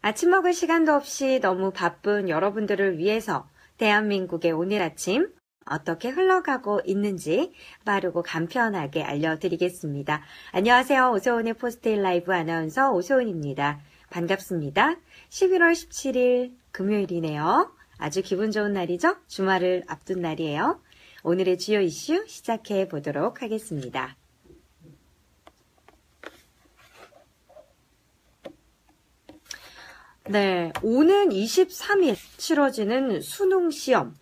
아침 먹을 시간도 없이 너무 바쁜 여러분들을 위해서 대한민국의 오늘 아침 어떻게 흘러가고 있는지 빠르고 간편하게 알려드리겠습니다. 안녕하세요. 오소은의 포스트잇 라이브 아나운서 오소은입니다. 반갑습니다. 11월 17일 금요일이네요. 아주 기분 좋은 날이죠? 주말을 앞둔 날이에요. 오늘의 주요 이슈 시작해 보도록 하겠습니다. 네, 오는 23일 치러지는 수능 시험.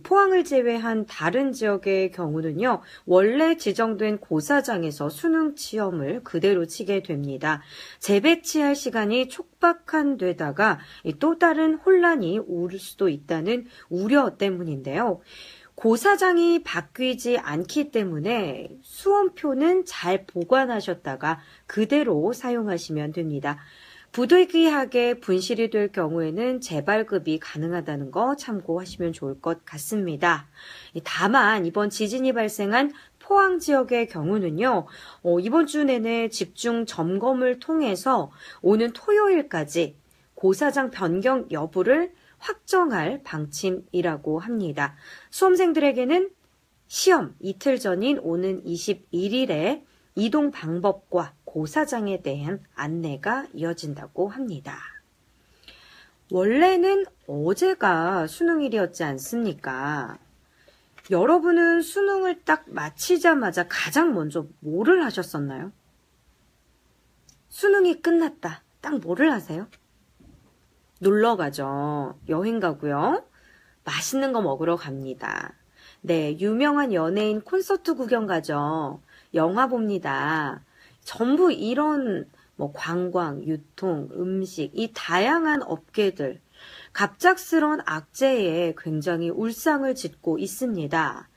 포항을 제외한 다른 지역의 경우는요, 원래 지정된 고사장에서 수능 시험을 그대로 치게 됩니다. 재배치할 시간이 촉박한 데다가 또 다른 혼란이 올 수도 있다는 우려 때문인데요. 고사장이 바뀌지 않기 때문에 수험표는 잘 보관하셨다가 그대로 사용하시면 됩니다. 부득이하게 분실이 될 경우에는 재발급이 가능하다는 거 참고하시면 좋을 것 같습니다. 다만 이번 지진이 발생한 포항 지역의 경우는요, 이번 주 내내 집중 점검을 통해서 오는 토요일까지 고사장 변경 여부를 확정할 방침이라고 합니다. 수험생들에게는 시험 이틀 전인 오는 21일에 이동 방법과 고사장에 대한 안내가 이어진다고 합니다. 원래는 어제가 수능일이었지 않습니까? 여러분은 수능을 딱 마치자마자 가장 먼저 뭐를 하셨었나요? 수능이 끝났다. 딱 뭐를 하세요? 놀러 가죠. 여행 가고요. 맛있는 거 먹으러 갑니다. 네, 유명한 연예인 콘서트 구경 가죠. 영화 봅니다. 전부 이런 관광, 유통, 음식, 이 다양한 업계들, 갑작스러운 악재에 굉장히 울상을 짓고 있습니다.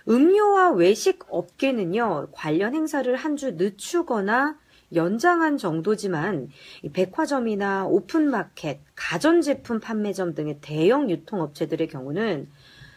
음료와 외식 업계는요, 관련 행사를 한 주 늦추거나 연장한 정도지만 백화점이나 오픈마켓, 가전제품 판매점 등의 대형 유통업체들의 경우는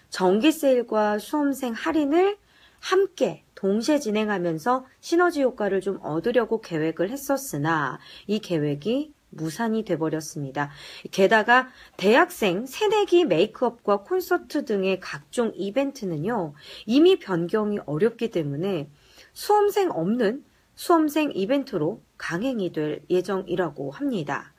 정기세일과 수험생 할인을 함께 동시에 진행하면서 시너지 효과를 좀 얻으려고 계획을 했었으나 이 계획이 무산이 돼버렸습니다. 게다가 대학생 새내기 메이크업과 콘서트 등의 각종 이벤트는요, 이미 변경이 어렵기 때문에 수험생 없는 수험생 이벤트로 강행이 될 예정이라고 합니다.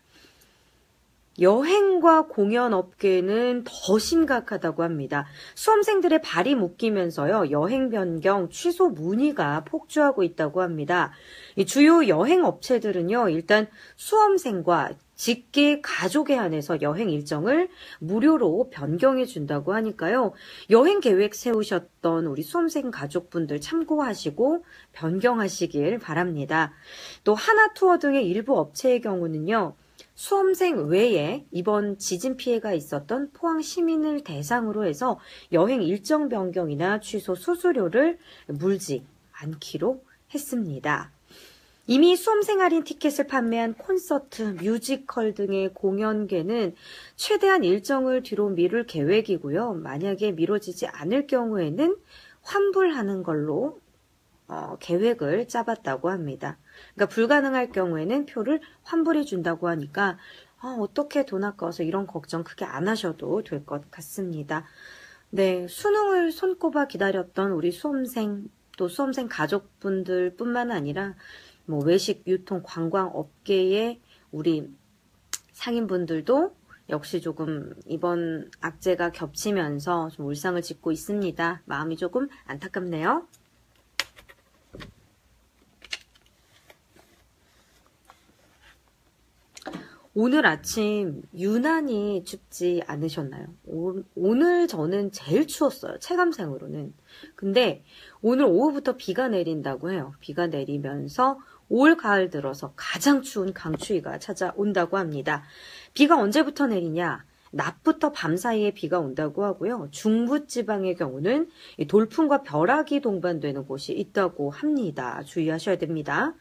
여행과 공연 업계는 더 심각하다고 합니다. 수험생들의 발이 묶이면서요, 여행 변경 취소 문의가 폭주하고 있다고 합니다. 이 주요 여행 업체들은요, 일단 수험생과 직계 가족에 한해서 여행 일정을 무료로 변경해 준다고 하니까요. 여행 계획 세우셨던 우리 수험생 가족분들 참고하시고 변경하시길 바랍니다. 또 하나투어 등의 일부 업체의 경우는요, 수험생 외에 이번 지진 피해가 있었던 포항 시민을 대상으로 해서 여행 일정 변경이나 취소 수수료를 물지 않기로 했습니다. 이미 수험생 할인 티켓을 판매한 콘서트, 뮤지컬 등의 공연계는 최대한 일정을 뒤로 미룰 계획이고요. 만약에 미뤄지지 않을 경우에는 환불하는 걸로 계획을 짜봤다고 합니다. 그러니까 불가능할 경우에는 표를 환불해 준다고 하니까 어떻게 돈 아까워서 이런 걱정 크게 안 하셔도 될 것 같습니다. 네, 수능을 손꼽아 기다렸던 우리 수험생 또 수험생 가족분들 뿐만 아니라 외식, 유통, 관광 업계의 우리 상인분들도 역시 조금 이번 악재가 겹치면서 좀 울상을 짓고 있습니다. 마음이 조금 안타깝네요. 오늘 아침 유난히 춥지 않으셨나요? 오늘 저는 제일 추웠어요. 체감상으로는. 근데 오늘 오후부터 비가 내린다고 해요. 비가 내리면서 올 가을 들어서 가장 추운 강추위가 찾아온다고 합니다. 비가 언제부터 내리냐? 낮부터 밤 사이에 비가 온다고 하고요. 중부지방의 경우는 돌풍과 벼락이 동반되는 곳이 있다고 합니다. 주의하셔야 됩니다.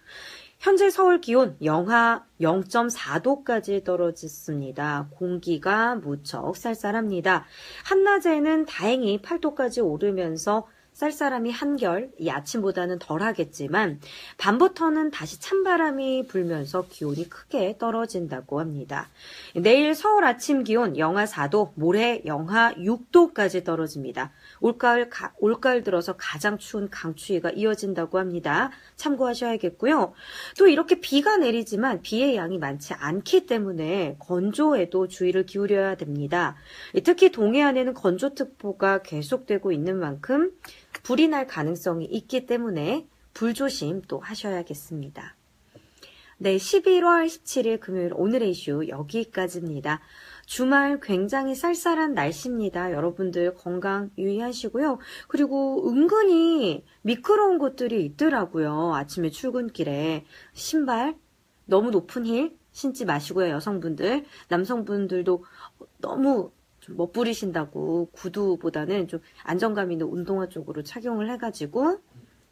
현재 서울 기온 영하 0.4도까지 떨어졌습니다. 공기가 무척 쌀쌀합니다. 한낮에는 다행히 8도까지 오르면서 쌀쌀함이 한결 이 아침보다는 덜하겠지만 밤부터는 다시 찬바람이 불면서 기온이 크게 떨어진다고 합니다. 내일 서울 아침 기온 영하 4도, 모레 영하 6도까지 떨어집니다. 올가을 들어서 가장 추운 강추위가 이어진다고 합니다. 참고하셔야겠고요. 또 이렇게 비가 내리지만 비의 양이 많지 않기 때문에 건조에도 주의를 기울여야 됩니다. 특히 동해안에는 건조특보가 계속되고 있는 만큼 불이 날 가능성이 있기 때문에 불조심 또 하셔야겠습니다. 네, 11월 17일 금요일 오늘의 이슈 여기까지입니다. 주말 굉장히 쌀쌀한 날씨입니다. 여러분들 건강 유의하시고요. 그리고 은근히 미끄러운 곳들이 있더라고요. 아침에 출근길에 신발 너무 높은 힐 신지 마시고요. 여성분들, 남성분들도 너무 좀 멋부리신다고 구두보다는 좀 안정감 있는 운동화 쪽으로 착용을 해가지고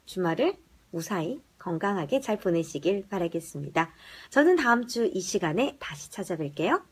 주말을 무사히 건강하게 잘 보내시길 바라겠습니다. 저는 다음 주 이 시간에 다시 찾아뵐게요.